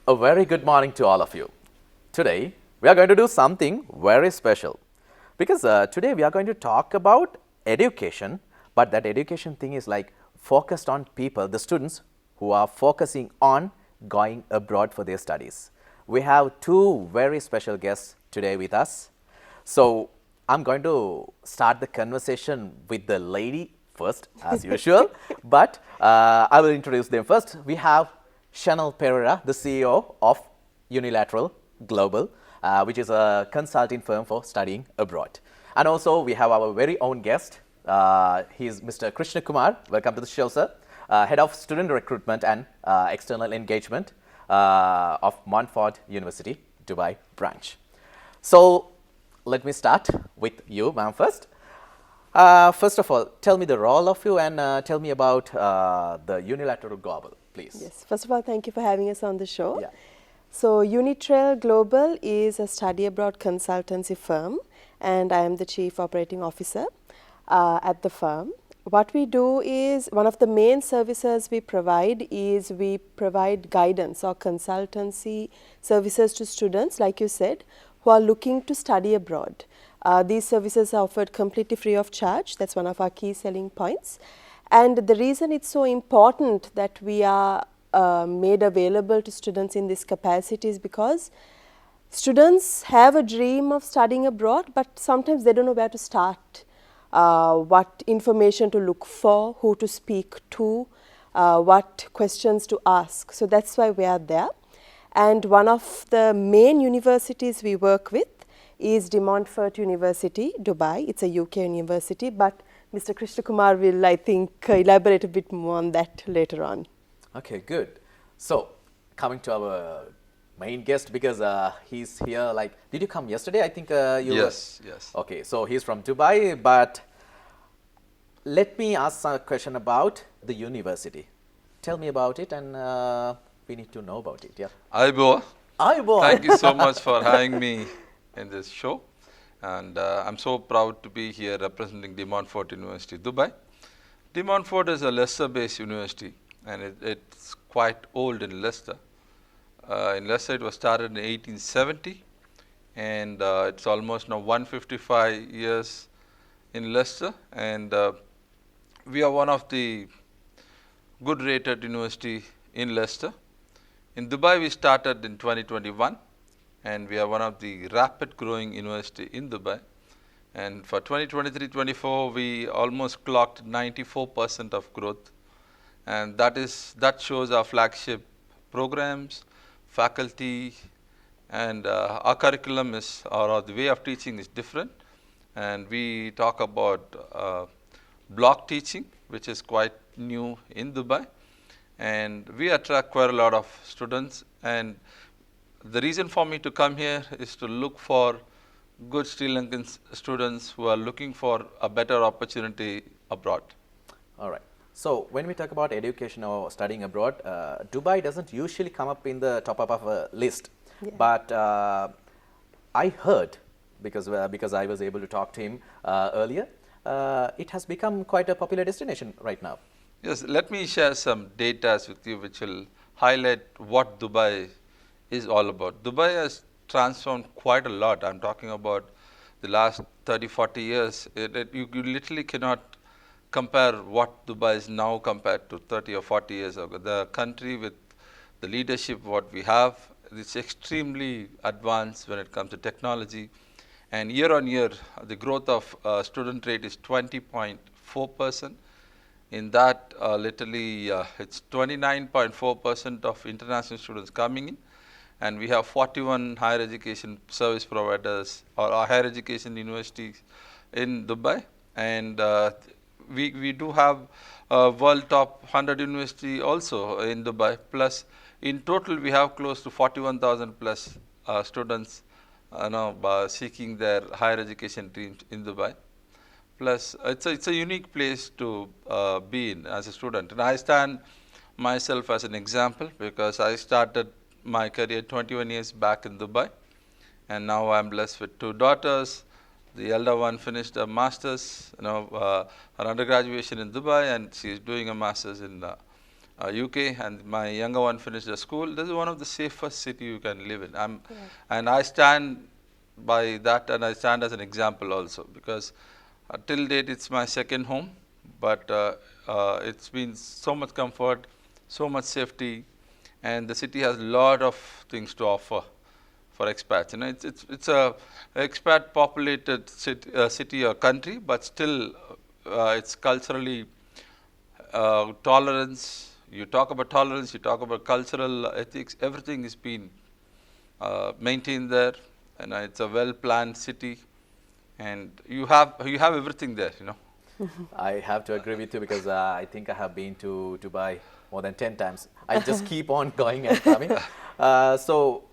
A very good morning to all of you. Today, we are going to do something very special because today we are going to talk about education, but that education thing is like focused on people, the students who are focusing on going abroad for their studies. We have two very special guests today with us. So, I'm going to start the conversation with the lady first, as usual, but I will introduce them first. We have Chanel Pereira, the CEO of Unilateral Global, which is a consulting firm for studying abroad. And also, we have our very own guest. He's Mr. Krishna Kumar. Welcome to the show, sir. Head of Student Recruitment and External Engagement of Montfort University, Dubai branch. So, let me start with you, ma'am, first. First of all, tell me the role of you and tell me about the Unilateral Global, please. Yes, first of all, thank you for having us on the show. Yeah. So, Unilateral Global is a study abroad consultancy firm, and I am the Chief Operating Officer at the firm. What we do is, one of the main services we provide is we provide guidance or consultancy services to students, like you said, who are looking to study abroad. These services are offered completely free of charge. That's one of our key selling points. And the reason it's so important that we are made available to students in this capacity is because students have a dream of studying abroad, but sometimes they don't know where to start, what information to look for, who to speak to, what questions to ask. So that's why we are there. And one of the main universities we work with is De Montfort University, Dubai. It's a UK university, but Mr. Krishna Kumar will, I think, elaborate a bit more on that later on. Okay, good. So, coming to our main guest, because he's here, like, did you come yesterday? I think you Yes. Okay, so he's from Dubai, but let me ask a question about the university. Tell me about it and we need to know about it, yeah. Aibo, Aibo. thank you so much for having me in this show. And I'm so proud to be here representing De Montfort University, Dubai. De Montfort is a Leicester-based university, and it's quite old in Leicester. In Leicester, it was started in 1870, and it's almost now 155 years in Leicester. And we are one of the good rated university in Leicester. In Dubai, we started in 2021, and we are one of the rapid growing university in Dubai. And for 2023-24, we almost clocked 94% of growth, and that shows our flagship programs, faculty, and our curriculum is, or the way of teaching is different. And we talk about block teaching, which is quite new in Dubai. And we attract quite a lot of students, and the reason for me to come here is to look for good Sri Lankan students who are looking for a better opportunity abroad. All right. So, when we talk about education or studying abroad, Dubai doesn't usually come up in the top of a list. Yeah. But I heard, because I was able to talk to him earlier, it has become quite a popular destination right now. Yes, let me share some data with you which will highlight what Dubai is all about. Dubai has transformed quite a lot. I'm talking about the last 30-40 years. You literally cannot compare what Dubai is now compared to 30 or 40 years ago. The country with the leadership what we have is extremely advanced when it comes to technology. And year on year, the growth of student rate is 20.4%. In that, literally, it's 29.4% of international students coming in, and we have 41 higher education service providers or higher education universities in Dubai, and we do have world top 100 university also in Dubai. Plus, in total, we have close to 41,000 plus students seeking their higher education dreams in Dubai. Plus, it's a unique place to be in as a student. And I stand myself as an example because I started my career 21 years back in Dubai. And now I'm blessed with two daughters. The elder one finished a master's, her undergraduation in Dubai, and she's doing a master's in UK, and my younger one finished the school. This is one of the safest city you can live in. And I stand by that, and I stand as an example also, because till date it's my second home, but it's been so much comfort, so much safety, and the city has a lot of things to offer for expats. You know, it's a expat populated city or country, but still it's culturally tolerance. You talk about tolerance, you talk about cultural ethics. Everything is being maintained there, and it's a well planned city, and you have everything there. You know. I have to agree with you, because I think I have been to Dubai more than 10 times. I just keep on going and coming. So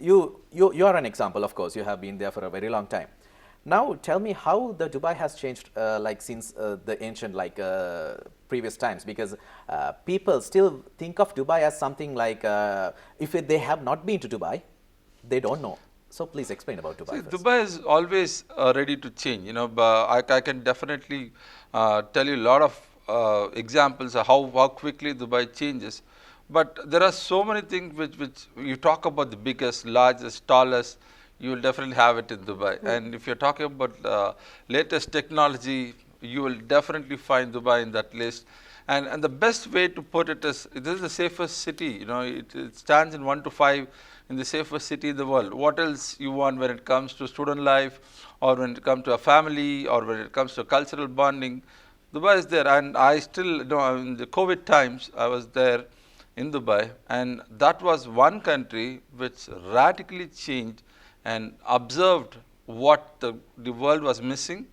you are an example, of course. You have been there for a very long time. Now tell me how the Dubai has changed like since the ancient previous times, because people still think of Dubai as something like if they have not been to Dubai, they don't know. So please explain about Dubai. See, first. Dubai is always ready to change. You know, but I can definitely tell you a lot of examples of how quickly Dubai changes. But there are so many things which you talk about, the biggest, largest, tallest, you will definitely have it in Dubai. And if you're talking about latest technology, you will definitely find Dubai in that list. And the best way to put it is, this is the safest city. You know, it stands in 1 to 5 in the safest city in the world. What else you want when it comes to student life, or when it comes to a family, or when it comes to cultural bonding? Dubai is there. And I still, you know, in the COVID times, I was there in Dubai, and that was one country which radically changed and observed what the world was missing,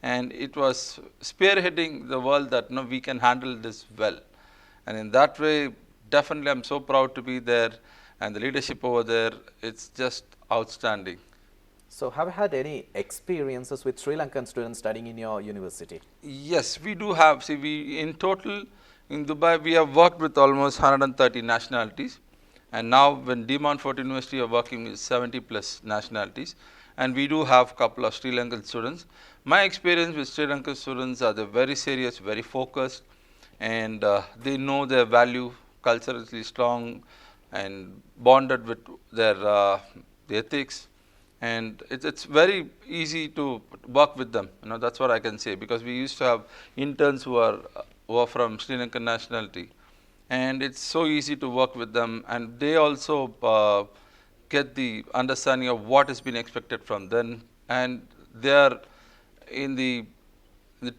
and it was spearheading the world that, no, we can handle this well. And in that way, definitely I'm so proud to be there, and the leadership over there, it's just outstanding. So have you had any experiences with Sri Lankan students studying in your university? Yes, we do have. See, we in total in Dubai, we have worked with almost 130 nationalities. And now when De Montfort University are working with 70 plus nationalities, and we do have a couple of Sri Lankan students. My experience with Sri Lankan students are they're very serious, very focused, and they know their value, culturally strong, and bonded with their the ethics. And it's very easy to work with them. You know, that's what I can say, because we used to have interns who are from Sri Lankan nationality. And it's so easy to work with them, and they also get the understanding of what has been expected from them, and they are in the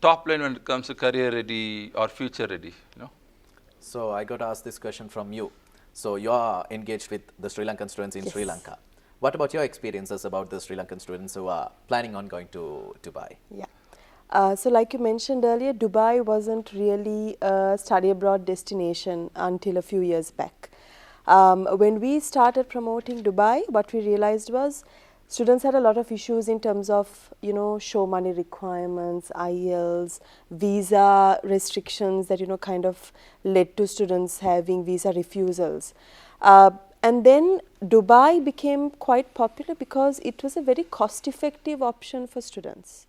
top line when it comes to career ready or future ready. You know. So I got to ask this question from you. So you are engaged with the Sri Lankan students in Yes. Sri Lanka. What about your experiences about the Sri Lankan students who are planning on going to Dubai? Yeah. So like you mentioned earlier, Dubai wasn't really a study abroad destination until a few years back. When we started promoting Dubai, what we realized was students had a lot of issues in terms of, you know, show money requirements, IELTS, visa restrictions that, you know, kind of led to students having visa refusals. And then Dubai became quite popular because it was a very cost-effective option for students.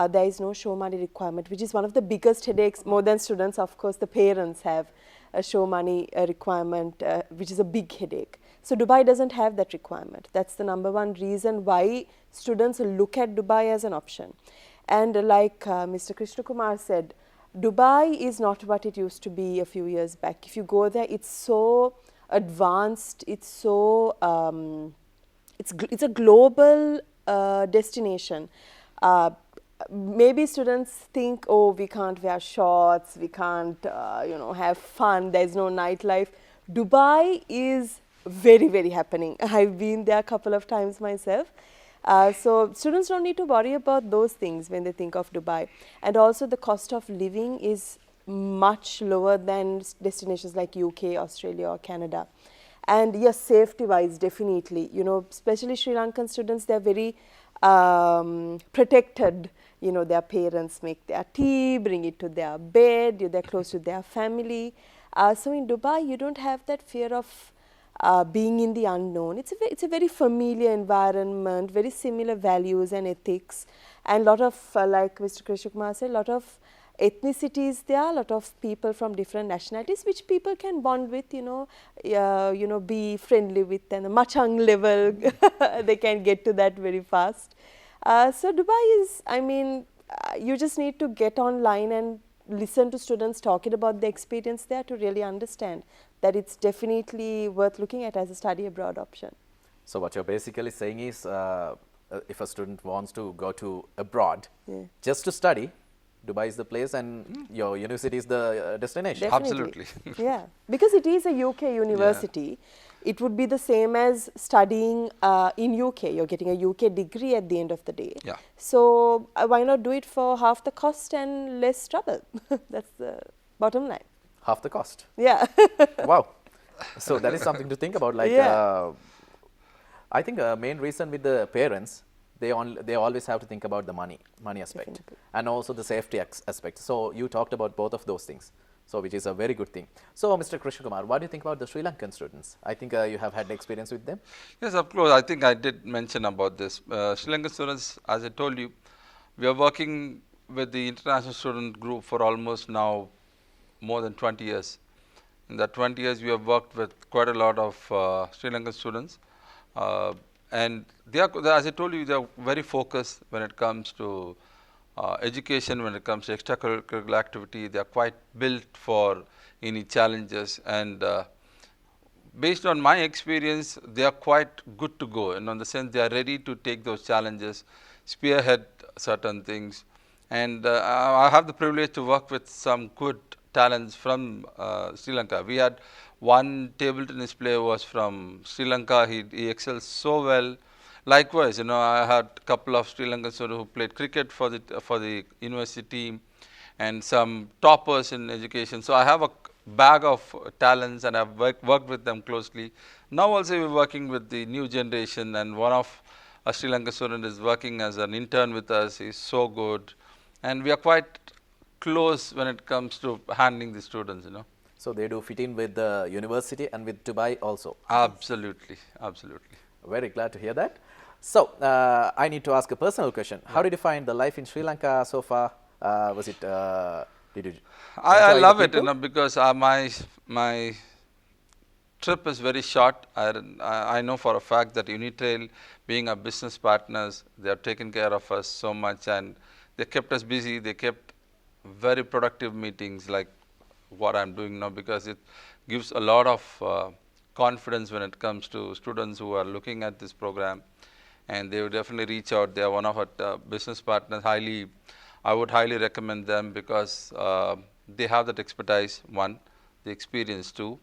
There is no show money requirement, which is one of the biggest headaches. More than students, of course, the parents have a show money requirement, which is a big headache. So Dubai doesn't have that requirement. That's the number one reason why students look at Dubai as an option. And like Mr. Krishna Kumar said, Dubai is not what it used to be a few years back. If you go there, it's so advanced, it's so it's a global destination. Maybe students think, oh, we can't wear shorts, we can't you know, have fun, there's no nightlife. Dubai is very, very happening. I've been there a couple of times myself. So students don't need to worry about those things when they think of Dubai. And also the cost of living is much lower than destinations like UK, Australia or Canada. And yes, safety-wise, definitely, you know, especially Sri Lankan students, they're very protected. You know, their parents make their tea, bring it to their bed, they're close to their family. So in Dubai, you don't have that fear of being in the unknown. It's a very familiar environment, very similar values and ethics, and a lot of, like Mr. Krishna Kumar said, a lot of ethnicities there, a lot of people from different nationalities, which people can bond with, be friendly with, and a machang level, they can get to that very fast. So Dubai is, you just need to get online and listen to students talking about the experience there to really understand that it's definitely worth looking at as a study abroad option. So what you're basically saying is, if a student wants to go to abroad just to study, Dubai is the place and your university is the destination. Absolutely. Yeah, because it is a UK university. It would be the same as studying in UK. You're getting a UK degree at the end of the day. Yeah. So why not do it for half the cost and less trouble? That's the bottom line. Half the cost. Yeah. Wow. So that is something to think about. Like, I think main reason with the parents, they always have to think about the money aspect. Definitely. And also the safety aspect. So you talked about both of those things. So which is a very good thing. So Mr. Krishna Kumar, what do you think about the Sri Lankan students? I think you have had experience with them. Yes, of course. I think I did mention about this. Sri Lankan students, as I told you, we are working with the international student group for almost now more than 20 years. In that 20 years, we have worked with quite a lot of Sri Lankan students. And they are, as I told you, they are very focused when it comes to education, when it comes to extracurricular activity. They are quite built for any challenges, and based on my experience, they are quite good to go, and in the sense they are ready to take those challenges, spearhead certain things. And I have the privilege to work with some good talents from Sri Lanka. We had one table tennis player who was from Sri Lanka. He excels so well. Likewise, I had a couple of Sri Lankan students who played cricket for the university team, and some toppers in education. So I have a bag of talents, and I've worked with them closely. Now also we're working with the new generation, and one of a Sri Lankan student is working as an intern with us. He's so good, and we are quite close when it comes to handling the students. So they do fit in with the university and with Dubai also. Absolutely, absolutely. Very glad to hear that. So I need to ask a personal question. How did you find the life in Sri Lanka so far? Was it? Did you? I love it, because my trip is very short. I know for a fact that Unitrail, being our business partners, they have taken care of us so much, and they kept us busy. They kept very productive meetings like what I'm doing now, because it gives a lot of confidence when it comes to students who are looking at this program, and they would definitely reach out. They are one of our business partners. I would highly recommend them, because they have that expertise, one, the experience, two,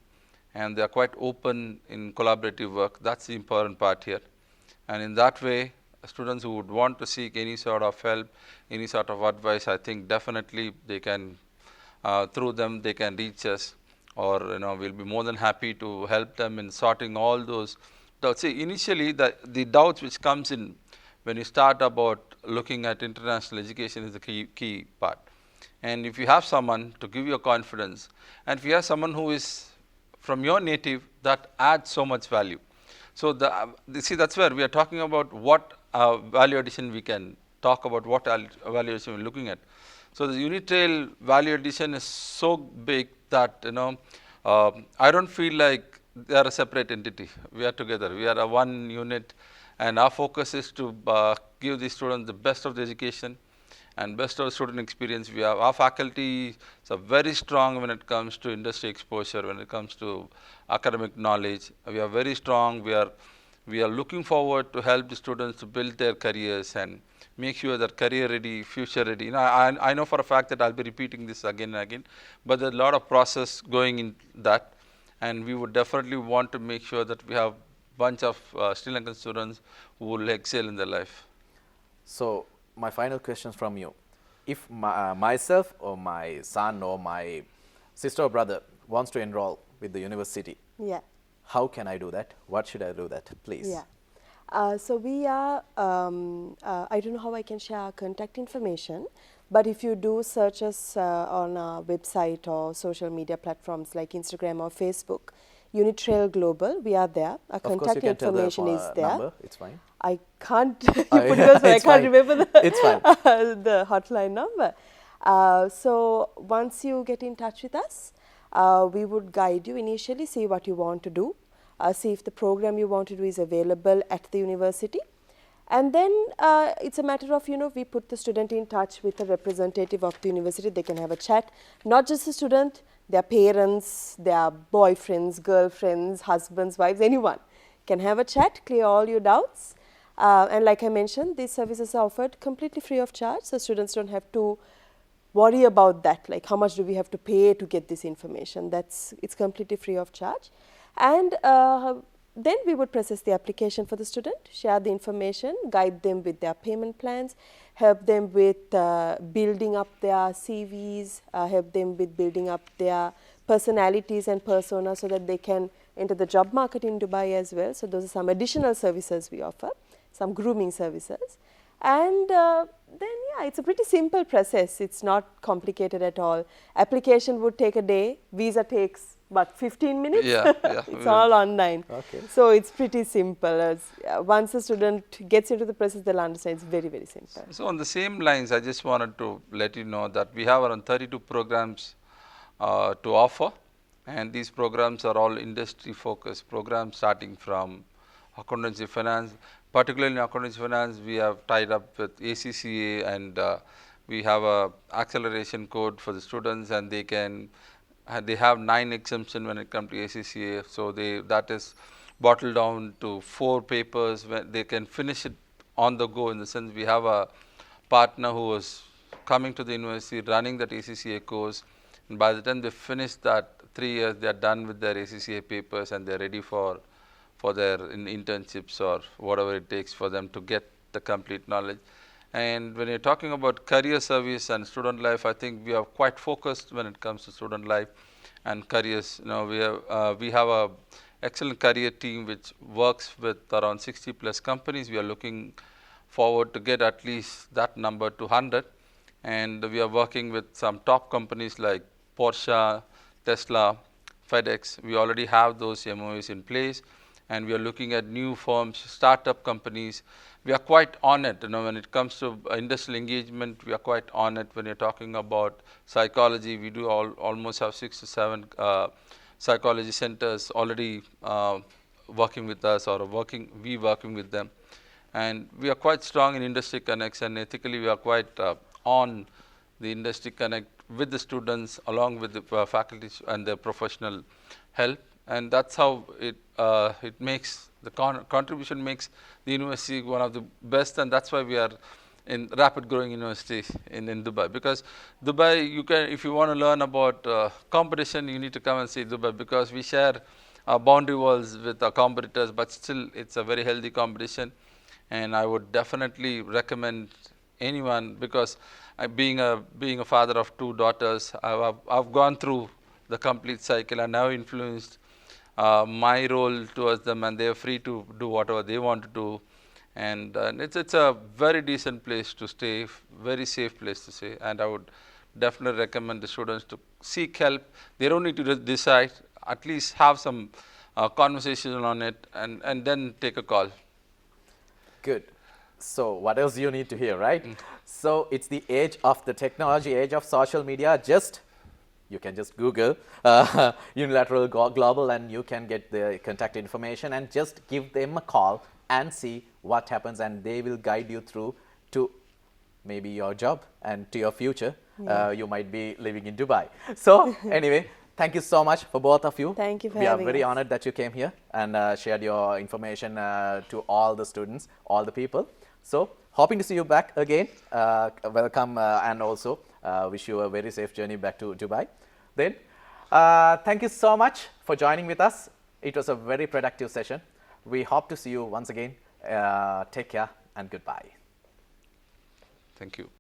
and they are quite open in collaborative work. That's the important part here. And in that way, students who would want to seek any sort of help, any sort of advice, I think definitely they can, through them, they can reach us, or we'll be more than happy to help them in sorting all those doubts. See, initially the doubts which comes in when you start about looking at international education is the key part. And if you have someone to give you confidence, and if you have someone who is from your native, that adds so much value. So see, that's where we are talking about what value addition we can talk about, what value addition we're looking at. So the Unitrail value addition is so big that I don't feel like they are a separate entity. We are together. We are a one unit, and our focus is to give the students the best of the education and best of the student experience. We have our faculty are very strong when it comes to industry exposure, when it comes to academic knowledge. We are very strong. We are looking forward to help the students to build their careers and make sure that career ready, future ready. I know for a fact that I'll be repeating this again and again, but there's a lot of process going in that, and we would definitely want to make sure that we have a bunch of Sri Lankan students who will excel in their life. So my final question from you: if myself or my son or my sister or brother wants to enroll with the university, how can I do that? What should I do that, please? So we are, I don't know how I can share our contact information, but if you do search us on our website or social media platforms like Instagram or Facebook, Unitrail Global, we are there. Our contact information is there. Number, it's fine. I can't put yours, I can't remember it's fine. the hotline number. So once you get in touch with us, we would guide you initially, see what you want to do, see if the program you want to do is available at the university. And then it's a matter of, we put the student in touch with a representative of the university. They can have a chat, not just the student, their parents, their boyfriends, girlfriends, husbands, wives, anyone can have a chat, clear all your doubts. And like I mentioned, these services are offered completely free of charge, so students don't have to worry about that, like how much do we have to pay to get this information. It's completely free of charge. And then we would process the application for the student, share the information, guide them with their payment plans, help them with building up their CVs, help them with building up their personalities and personas so that they can enter the job market in Dubai as well. So those are some additional services we offer, some grooming services. And then, yeah, it's a pretty simple process. It's not complicated at all. Application would take a day. Visa takes, what, 15 minutes? Yeah, It's all online. Okay. So it's pretty simple. Once a student gets into the process, they'll understand it's very, very simple. So on the same lines, I just wanted to let you know that we have around 32 programs to offer, and these programs are all industry focused programs starting from accountancy finance. Particularly in accountancy finance, we have tied up with ACCA, and we have a acceleration code for the students, and they have 9 exemption when it comes to ACCA. So that is bottled down to 4 papers where they can finish it on the go. In the sense, we have a partner who was coming to the university running that ACCA course, and by the time they finish that 3 years, they are done with their ACCA papers and they are ready for their internships or whatever it takes for them to get the complete knowledge. And when you're talking about career service and student life, I think we are quite focused when it comes to student life and careers. We have a excellent career team which works with around 60 plus companies. We are looking forward to get at least that number to 100, and we are working with some top companies like Porsche, Tesla, FedEx. We already have those MOUs in place, and we are looking at new firms, startup companies. We are quite on it. When it comes to industrial engagement, we are quite on it. When you're talking about psychology, we do almost have 6 to 7 psychology centers already working with us, or working with them. And we are quite strong in industry connects, and ethically we are quite on the industry connect with the students along with the faculty and the professional help. And that's how it makes the contribution makes the university one of the best, and that's why we are in rapid growing university in Dubai. Because Dubai, you can, if you want to learn about competition, you need to come and see Dubai, because we share boundary walls with our competitors, but still it's a very healthy competition. And I would definitely recommend anyone, because being a father of 2 daughters, I've gone through the complete cycle and now influenced my role towards them, and they are free to do whatever they want to do. And it's a very decent place to stay, very safe place to stay, and I would definitely recommend the students to seek help. They don't need to decide, at least have some conversation on it, and then take a call. Good. So what else you need to hear, right? So it's the age of the technology, age of social media. You can just Google Unilateral Global, and you can get the contact information, and just give them a call and see what happens, and they will guide you through to maybe your job and to your future. Yeah. You might be living in Dubai. So anyway, thank you so much for both of you. Thank you for having us. We are very honored that you came here and shared your information to all the students, all the people. So hoping to see you back again. Welcome, and also wish you a very safe journey back to Dubai. Then, thank you so much for joining with us. It was a very productive session. We hope to see you once again. Take care and goodbye. Thank you.